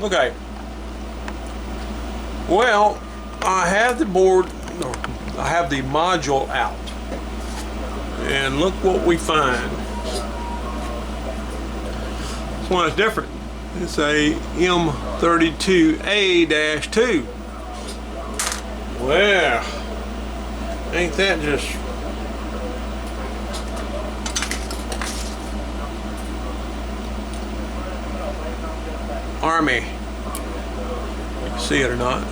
Okay. Well, I have the board, no, I have the module out. And look what we find. This one is different. It's a M32A-2. Well, ain't that just Army? You can see it or not.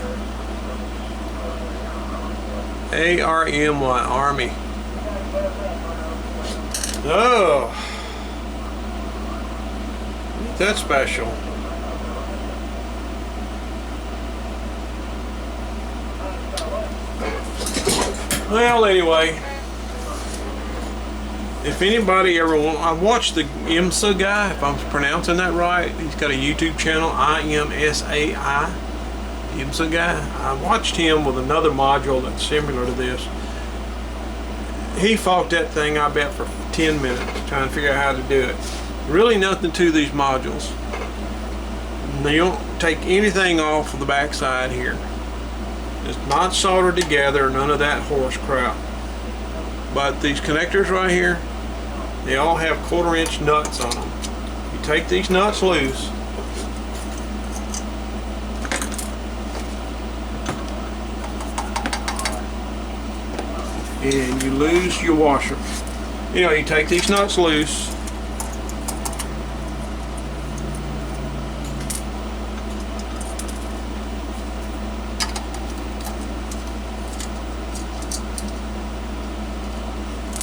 A-R-M-Y, Army. Oh, that's special. Well, anyway, if anybody ever want, I watched the IMSA guy, if I'm pronouncing that right. He's got a YouTube channel, I-M-S-A-I, IMSA guy. I watched him with another module that's similar to this. He fought that thing, I bet, for 10 minutes trying to figure out how to do it. Really nothing to these modules. They don't take anything off of the backside here. It's not soldered together, none of that horse crap. But these connectors right here, they all have 1/4 inch nuts on them. You take these nuts loose, and you lose your washer. You know, you take these nuts loose,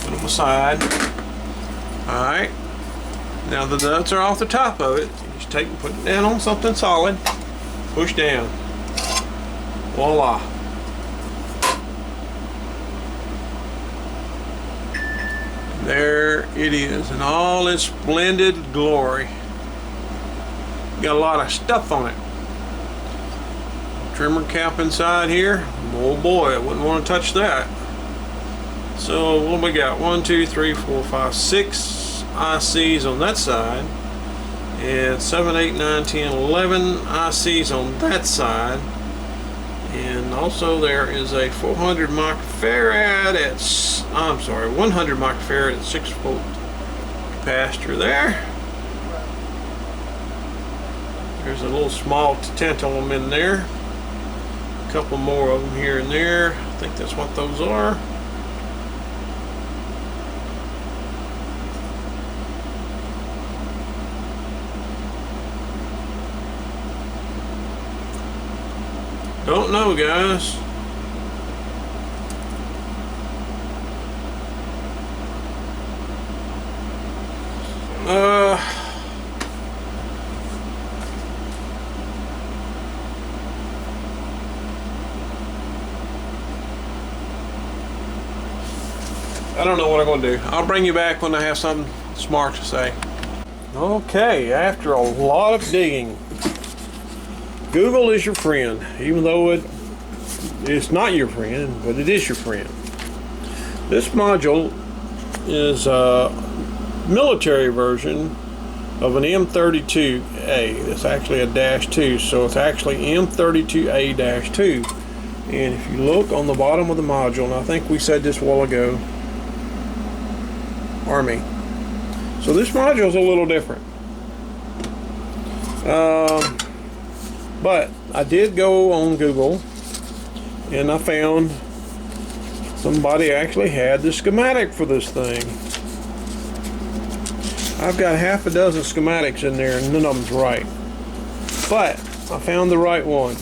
put them aside. Alright, now the nuts are off the top of it. You just take and put it down on something solid, push down, voila. There it is in all its splendid glory. Got a lot of stuff on it. Trimmer cap inside here. Oh boy, I wouldn't want to touch that. So what do we got? 1, 2, 3, 4, 5, 6 ICs on that side. And 7, 8, 9, 10, 11 ICs on that side. And also there is a 400 microfarad at, 100 microfarad at 6 volt capacitor there. There's a little small tantalum in there. A couple more of them here and there. I think that's what those are. Don't know, guys. I don't know what I'm going to do. I'll bring you back when I have something smart to say. Okay, after a lot of digging, Google is your friend, even though it's not your friend, but it is your friend. This module is a military version of an M32A. It's actually a -2, so it's actually M32A-2. And if you look on the bottom of the module, and I think we said this a while ago, Army. So this module is a little different. But I did go on Google and I found somebody actually had the schematic for this thing. I've got half a dozen schematics in there and none of them's right. But I found the right one.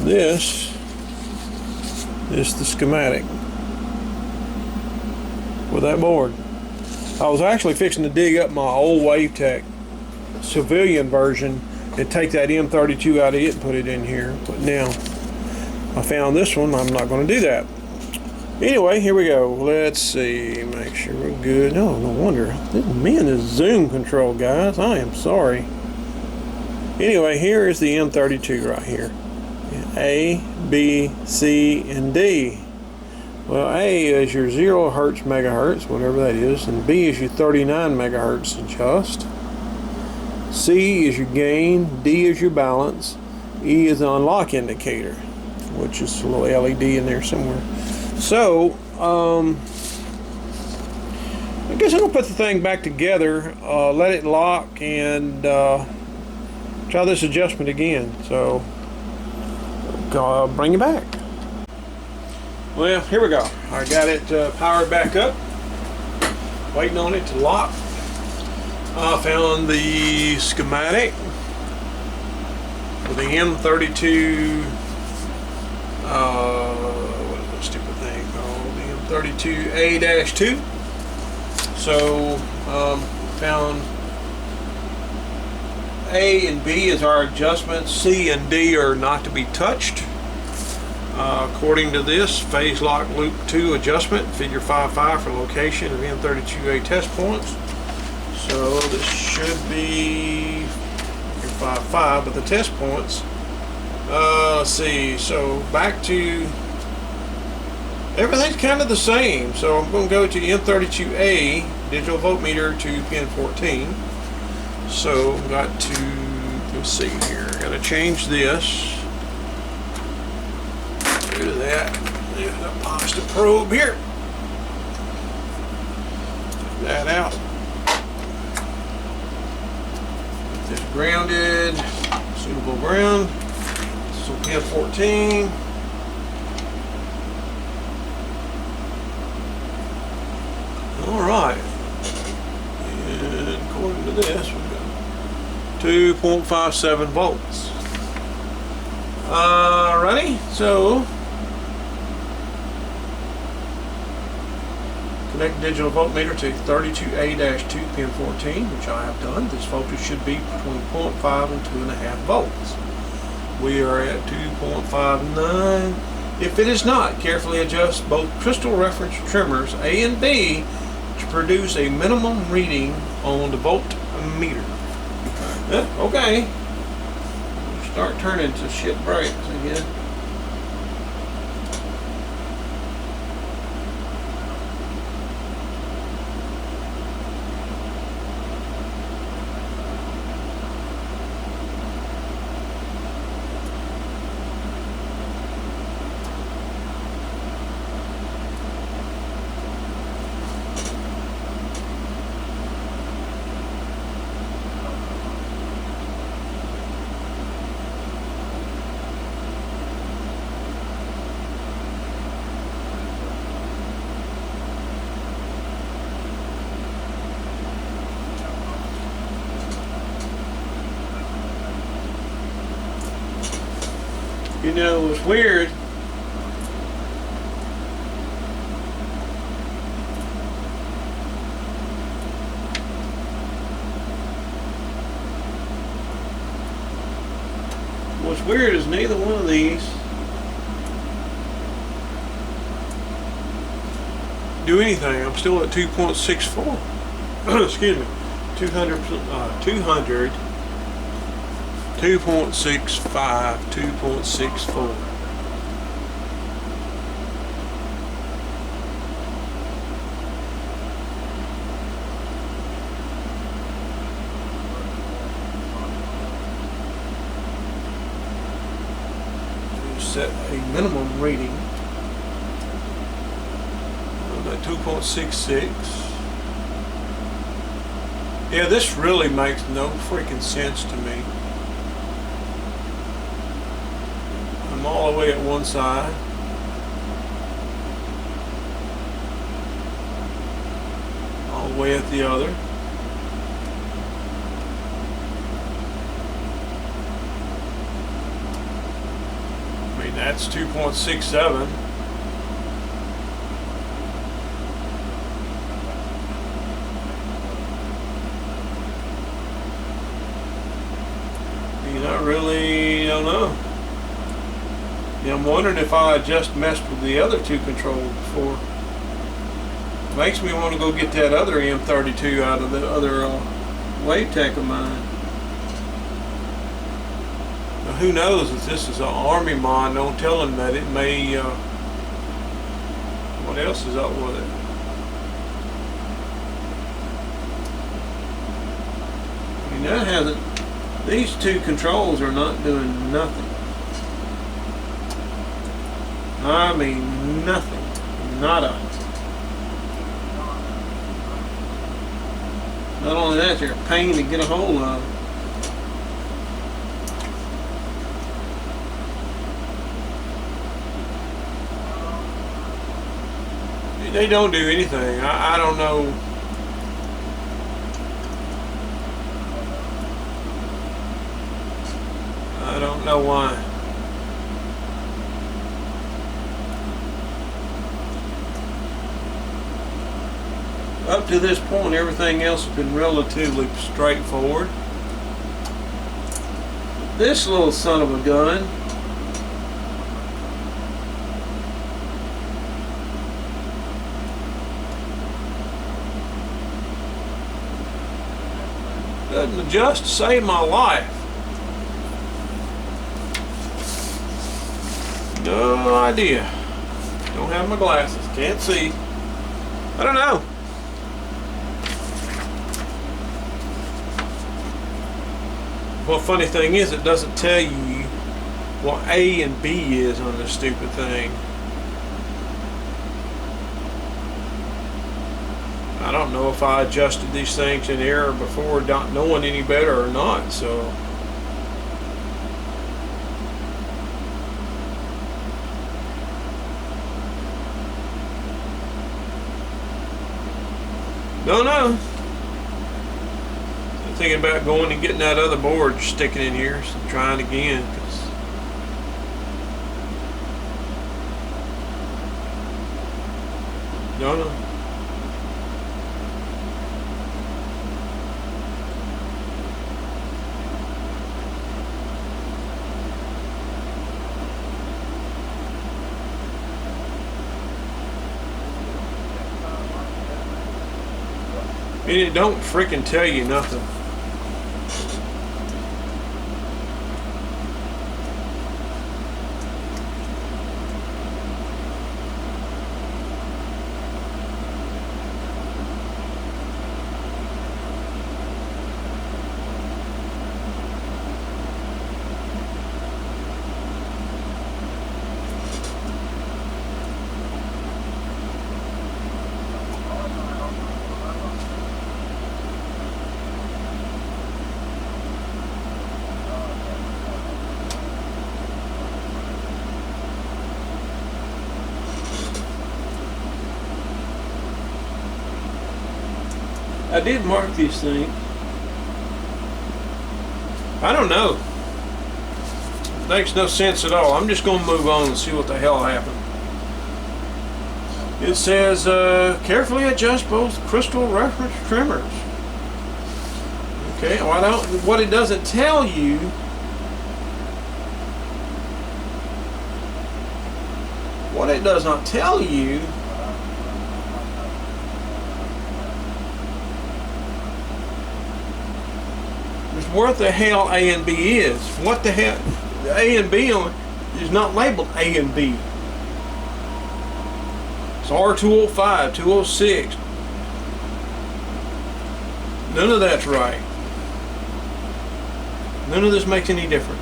This is the schematic for that board. I was actually fixing to dig up my old Wavetek civilian version and take that M32 out of it and put it in here, but now I found this one. I'm not going to do that. Anyway, here we go. Let's see, make sure we're good. Oh, no wonder. Man, this zoom control, guys, I am sorry. Anyway, here is the M32 right here. A, B, C, and D. Well, A is your 0 hertz megahertz, whatever that is, and B is your 39 megahertz adjust. C is your gain, D is your balance, E is the unlock indicator, which is a little LED in there somewhere. So, I guess I'm going to put the thing back together, let it lock, and try this adjustment again. So, I'll bring you back. Well, here we go. I got it powered back up, waiting on it to lock. I found the schematic for the M32, what is that stupid thing called? The M32A-2. So, found A and B is our adjustments, C and D are not to be touched. According to this, phase lock loop 2 adjustment, figure 5.5 for location of M32A test points. So this should be figure 5.5, but the test points, let's see, so back to, everything's kind of the same. So I'm going to go to M32A, digital voltmeter to pin 14. So I've got to, let's see here, got to change this. Do that. There's a positive probe here. Take that out. Get this grounded, suitable ground. So pin 14. All right. And according to this, we've got 2.57 volts. Ready? So connect digital voltmeter to 32A-2 pin 14, which I have done. This voltage should be between 0.5 and 2.5 volts. We are at 2.59. If it is not, carefully adjust both crystal reference trimmers A and B to produce a minimum reading on the voltmeter. Okay. Start turning to shit breaks again. You know, it's weird. What's weird is neither one of these do anything. I'm still at 2.64. Excuse me. 200, 2.65, 2.64. Set a minimum reading on that 2.66. Yeah, this really makes no freaking sense to me. I'm all the way at one side. All the way at the other. I mean, that's 2.67. I really don't know. Yeah, I'm wondering if I just messed with the other two controls before. Makes me want to go get that other M32 out of the other Wavetek of mine. Now, who knows if this is an Army mod? Don't tell him that it may. What else is up with it? mean, that hasn't, these two controls are not doing nothing. I mean nothing. Nada. Not only that, they're a pain to get a hold of. They don't do anything. I don't know. I don't know why. Up to this point, everything else has been relatively straightforward. This little son of a gun doesn't adjust to save my life. No idea. Don't have my glasses. Can't see. I don't know. Well, funny thing is, it doesn't tell you what A and B is on this stupid thing. I don't know if I adjusted these things in error before, not knowing any better or not, so. Don't know. I'm thinking about going and getting that other board, sticking in here, so trying again. Don't know. And it don't freaking tell you nothing. I did mark these things. I don't know. It makes no sense at all. I'm just going to move on and see what the hell happened. It says, carefully adjust both crystal reference trimmers. Okay, well, what it doesn't tell you, what it does not tell you is what the hell A and B is. What the hell? A and B is not labeled A and B. It's R205, 206. None of that's right. None of this makes any difference.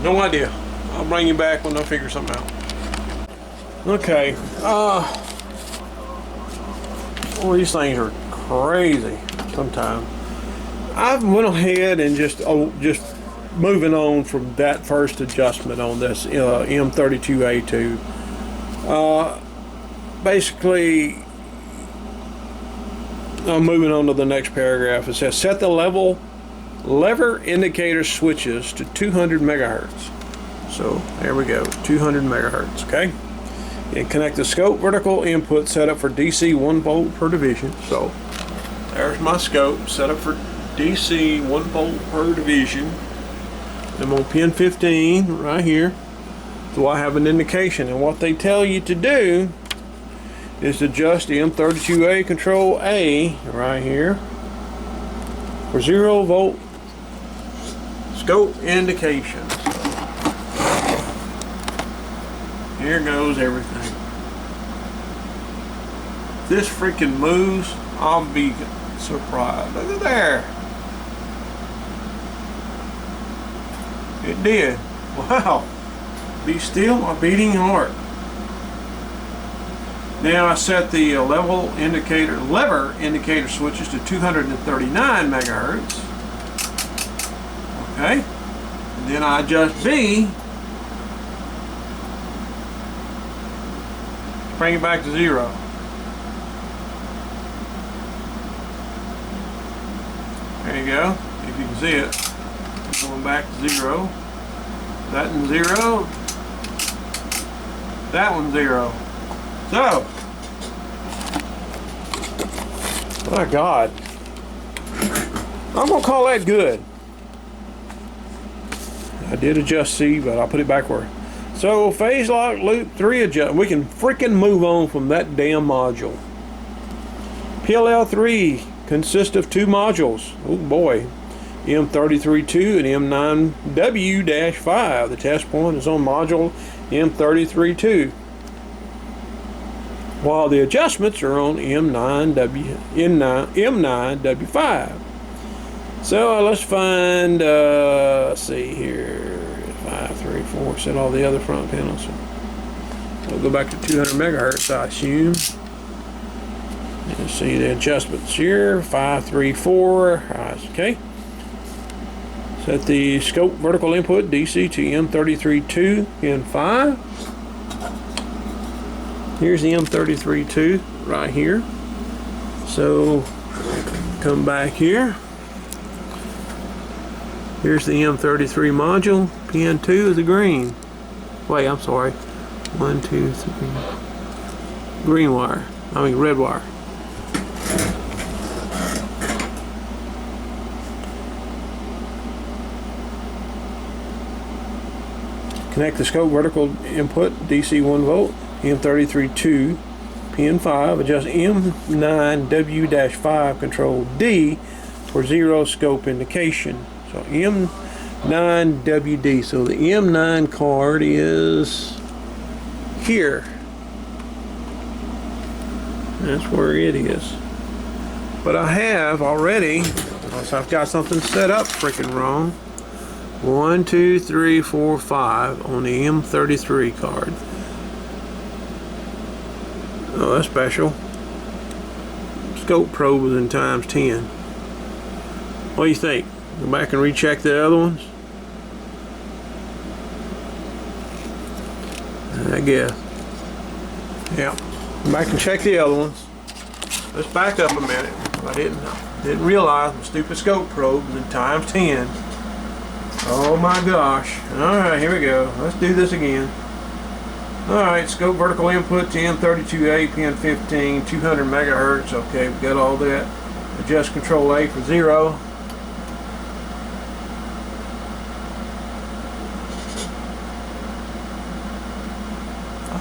No idea. I'll bring you back when I figure something out. Okay. Well, these things are crazy sometimes. I went ahead and just moving on from that first adjustment on this M32A2. basically, I'm moving on to the next paragraph. It says set the lever indicator switches to 200 megahertz. So there we go, 200 megahertz. Okay, and connect the scope vertical input set up for DC 1 volt per division. So there's my scope set up for DC 1 volt per division. I'm on pin 15 right here. So I have an indication, and what they tell you to do is to adjust the M32A control A right here for 0 volt scope indication. Here goes everything. If this freaking moves, I'll be surprised. Look at there. It did. Wow. Be still, my beating heart. Now I set the lever indicator switches to 239 megahertz. Okay. And then I adjust B. Bring it back to 0. There you go. If you can see it. Going back to 0. That one's 0. That one's 0. So, my God, I'm gonna call that good. I did adjust C, but I'll put it back where. So phase lock loop 3 adjust. We can freaking move on from that damn module. PLL3 consists of 2 modules. Oh boy. M33.2 and M9W-5. The test point is on module M33.2, while the adjustments are on M9W5. So let's find, let's see here, 5, 3, 4, set all the other front panels. We'll go back to 200 megahertz, I assume. Let's see the adjustments here, 5, 3, 4, okay. Set the scope vertical input DC to M33.2 pin 5. Here's the M33.2 right here. So come back here. Here's the M33 module. Pin 2 is the green. Wait, I'm sorry. 1, 2, 3. Green wire. I mean red wire. Connect the scope vertical input DC 1 volt. M33.2 pin 5. Adjust M9W-5 control D for 0 scope indication. So M9WD. So the M9 card is here. That's where it is. But I have already, unless I've got something set up freaking wrong. 1, 2, 3, 4, 5 on the M33 card. Oh, that's special. Scope probe was in times 10. What do you think? Go back and recheck the other ones? I guess. Yeah. Go back and check the other ones. Let's back up a minute. I didn't realize my stupid scope probe was in times 10. Oh my gosh. Alright, here we go. Let's do this again. Alright, scope vertical input to M32A pin 15, 200 megahertz. Okay, we got all that. Adjust control A for 0.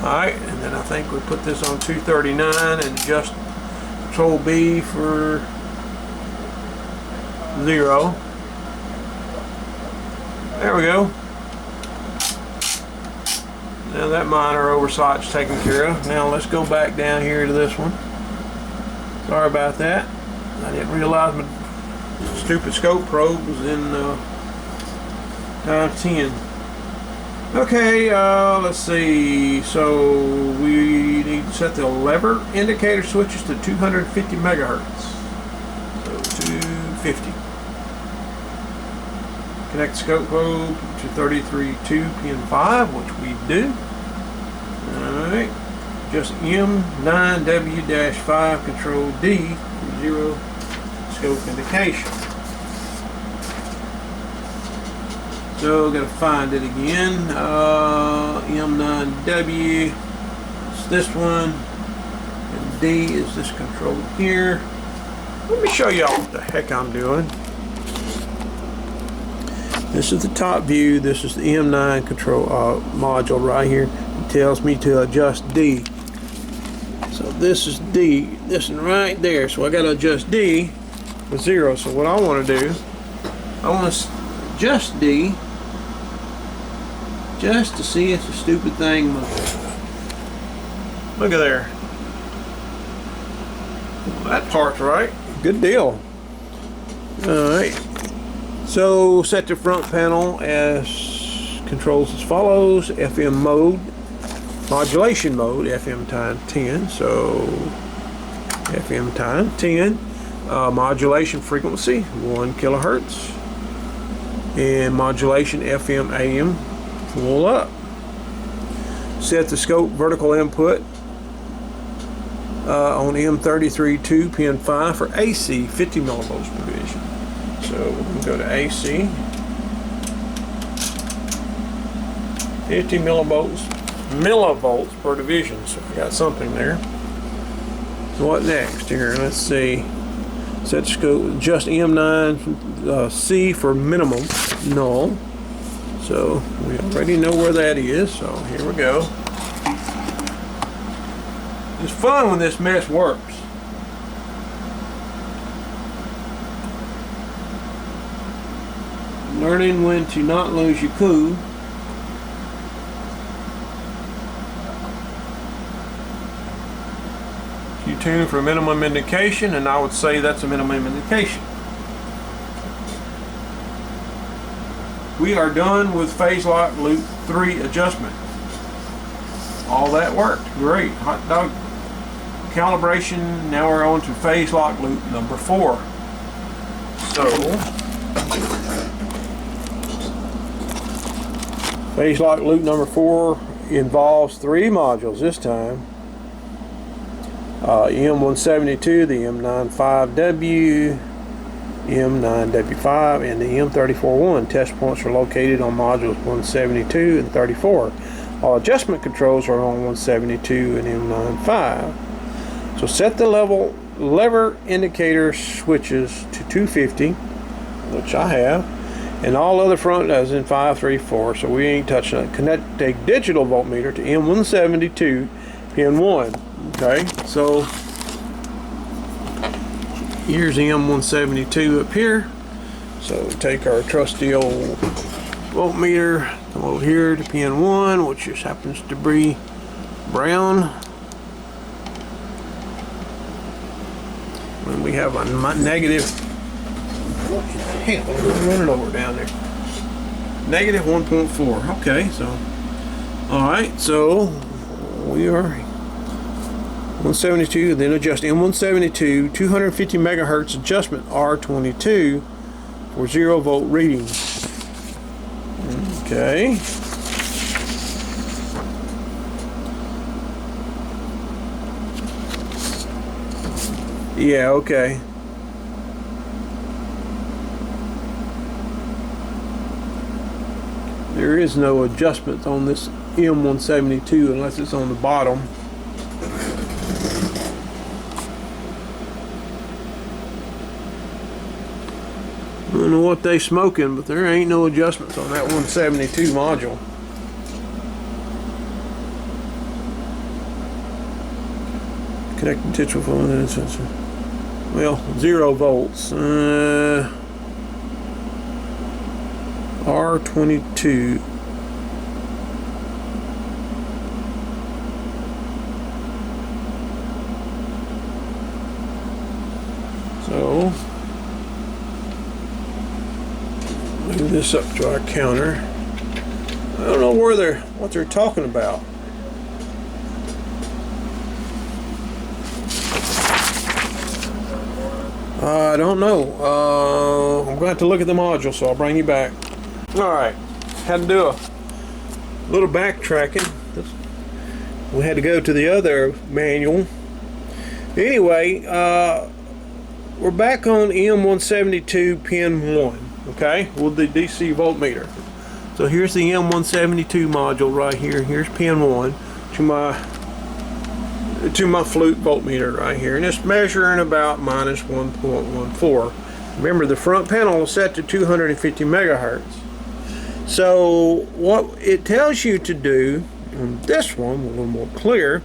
Alright, and then I think we put this on 239 and adjust control B for 0. There we go. Now that minor oversight's taken care of. Now let's go back down here to this one. Sorry about that. I didn't realize my stupid scope probe was in times 10. Okay, let's see. So we need to set the lever indicator switches to 250 megahertz. So 250. Connect the scope probe to 33.2 pin 5, which we do. Alright. just M9W-5 Control D for 0 scope indication. So gotta find it again. M9W, it's this one, and D is this control here. Let me show y'all what the heck I'm doing. This is the top view. This is the M9 control module right here. It tells me to adjust D. So this is D, this one right there. So I got to adjust D for 0. So what I want to do, I want to adjust D just to see if the stupid thing moves. Look at there. Well, that part's right. Good deal. Alright. So set the front panel as controls as follows. FM mode, modulation mode, FM times 10. So FM times 10. Modulation frequency 1 kilohertz. And modulation FM AM full up. Set the scope vertical input on M33-2 pin 5 for AC 50 millivolts per division. So we'll go to AC 50 millivolts per division. So we got something there. So what next here? Let's see. Set the scope, adjust M9 C for minimum null. So we already know where that is. So here we go. It's fun when this mess works. Learning when to not lose your cool. You tune for minimum indication, and I would say that's a minimum indication. We are done with phase lock loop 3 adjustment. All that worked. Great. Hot dog. Calibration. Now we're on to phase lock loop number 4. So phase lock loop number 4 involves 3 modules this time. M172, the M95W, M9W5, and the M34-1. Test points are located on modules 172 and 34. All adjustment controls are on 172 and M95. So set the lever indicator switches to 250, which I have, and all other front as in 534, so we ain't touching it. Connect a digital voltmeter to M172 pin 1. Okay, so here's the M172 up here. So take our trusty old voltmeter, come over here to pin 1, which just happens to be brown. And we have a negative, hell, I'm running over down there. Negative 1.4. Okay, so, alright, so we are 172, then adjust M172 250 megahertz adjustment R22 for 0 volt reading. Okay. Yeah, okay. There is no adjustment on this M172 unless it's on the bottom. I don't know what they smoking, but there ain't no adjustments on that 172 module. Connecting digital phone sensor. Well, 0 volts. R22. So move this up to our counter. I don't know what they're talking about. I don't know. I'm going to have to look at the module, so I'll bring you back. Alright, had to do a little backtracking. we had to go to the other manual. Anyway, we're back on M172 pin 1, okay, with the DC voltmeter. So here's the M172 module right here. Here's pin 1 to my flute voltmeter right here, and it's measuring about minus 1.14. Remember, the front panel is set to 250 megahertz. So what it tells you to do on this one, a little more clear,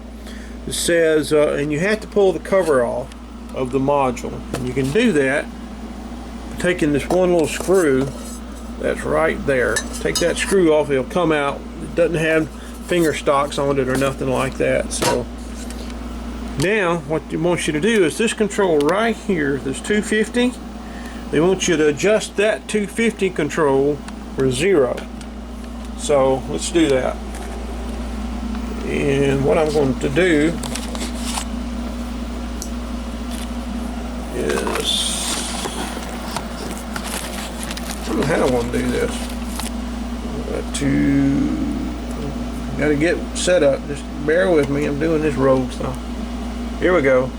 it says, and you have to pull the cover off of the module, and you can do that by taking this one little screw that's right there. Take that screw off, it'll come out. It doesn't have finger stocks on it or nothing like that. So now what they want you to do is this control right here, this 250, they want you to adjust that 250 control for 0. So let's do that. And what I'm going to do is, I don't know how I want to do this. Got to get set up. Just bear with me. I'm doing this rogue stuff. Here we go.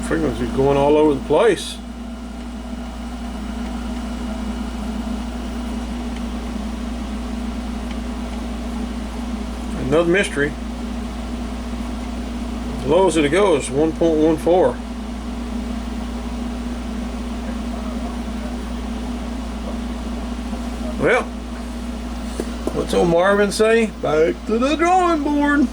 Frequency going all over the place. Another mystery. As low as it goes, 1.14. Well, what's old Marvin say? Back to the drawing board.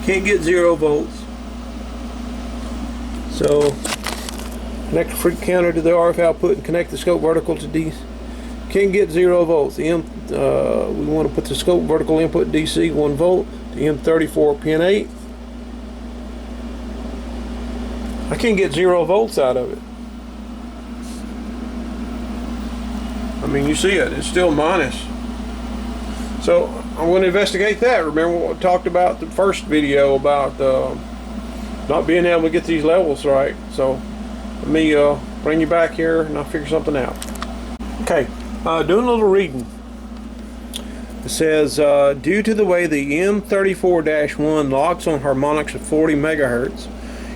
Can't get 0 volts. So connect the frequency counter to the RF output and connect the scope vertical to DC. Can't get 0 volts. We want to put the scope vertical input DC 1 volt to M34 pin 8. I can't get 0 volts out of it. I mean, you see it, it's still minus. So I'm going to investigate that. Remember what we talked about the first video about not being able to get these levels right. So let me bring you back here and I'll figure something out. Okay, doing a little reading. It says, due to the way the M34-1 locks on harmonics of 40 megahertz,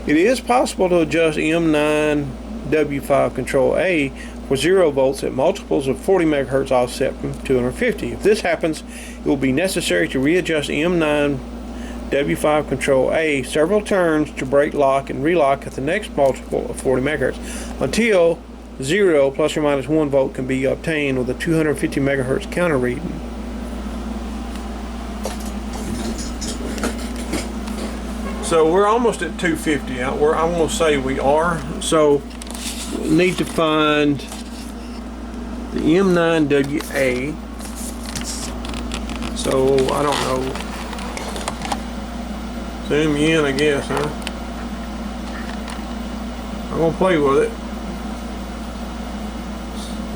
it is possible to adjust M9W5 control A for 0 volts at multiples of 40 megahertz offset from 250. If this happens, it will be necessary to readjust M9W5 control A several turns to break lock and relock at the next multiple of 40 megahertz until 0 plus or minus 1 volt can be obtained with a 250 megahertz counter reading. So we're almost at 250. I'm going to say we are. So we need to find the M9WA. So I don't know. Zoom in, I guess, huh? I'm going to play with it.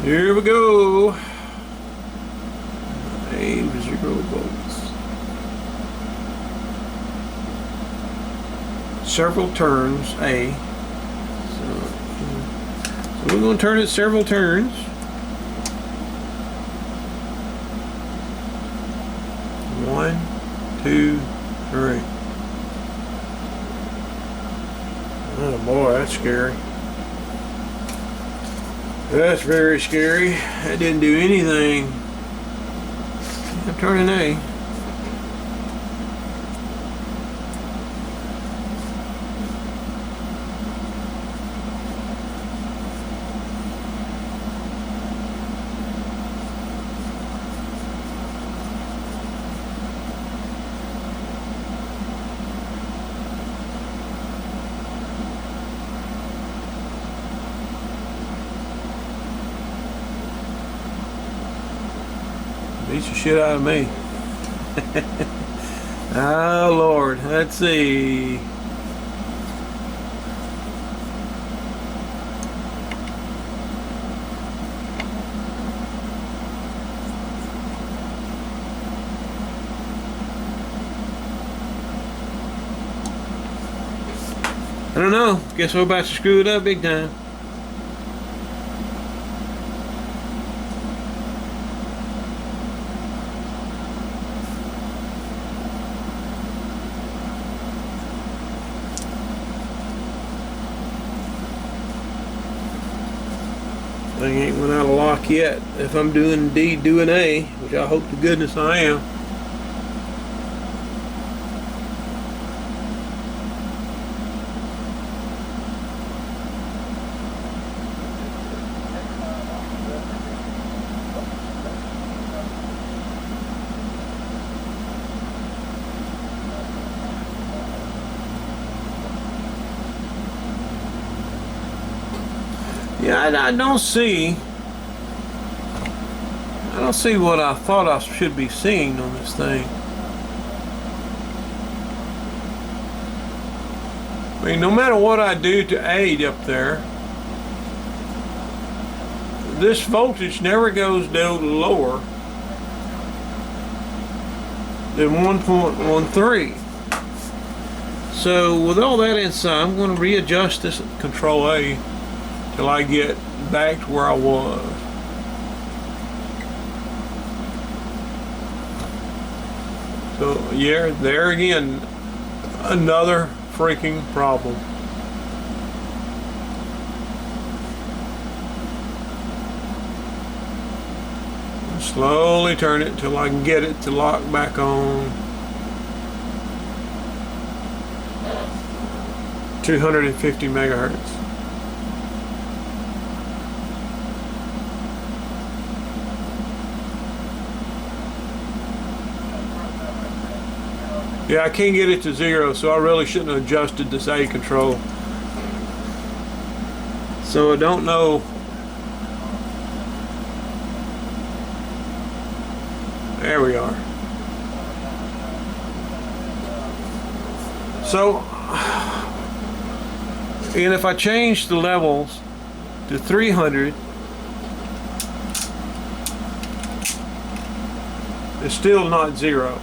Here we go. 0 volts. Several turns, A. So we're going to turn it several turns. 1, 2, 3. Oh boy, that's scary. That's very scary. That didn't do anything. I'm turning A. Beats the shit out of me. Oh Lord, let's see. I don't know. Guess we're about to screw it up big time. Thing ain't went out of lock yet. If I'm indeed doing A, which I hope to goodness I am. Yeah, I don't see what I thought I should be seeing on this thing. I mean, no matter what I do to aid up there, this voltage never goes down lower than 1.13. So with all that inside, I'm going to readjust this at Control A till I get back to where I was. So yeah, there again, another freaking problem. Slowly turn it till I can get it to lock back on. 250 megahertz. Yeah, I can't get it to 0, so I really shouldn't have adjusted this A control. So I don't know. There we are. So, and if I change the levels to 300, it's still not 0.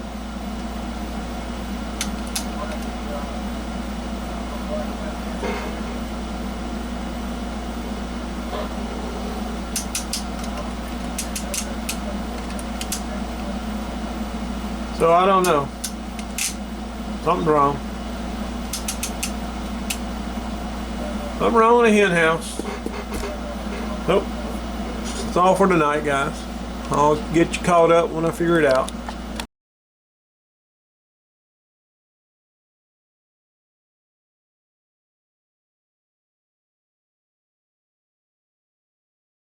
So I don't know. Something's wrong. Something wrong in the hen house. Nope. That's all for tonight, guys. I'll get you caught up when I figure it out.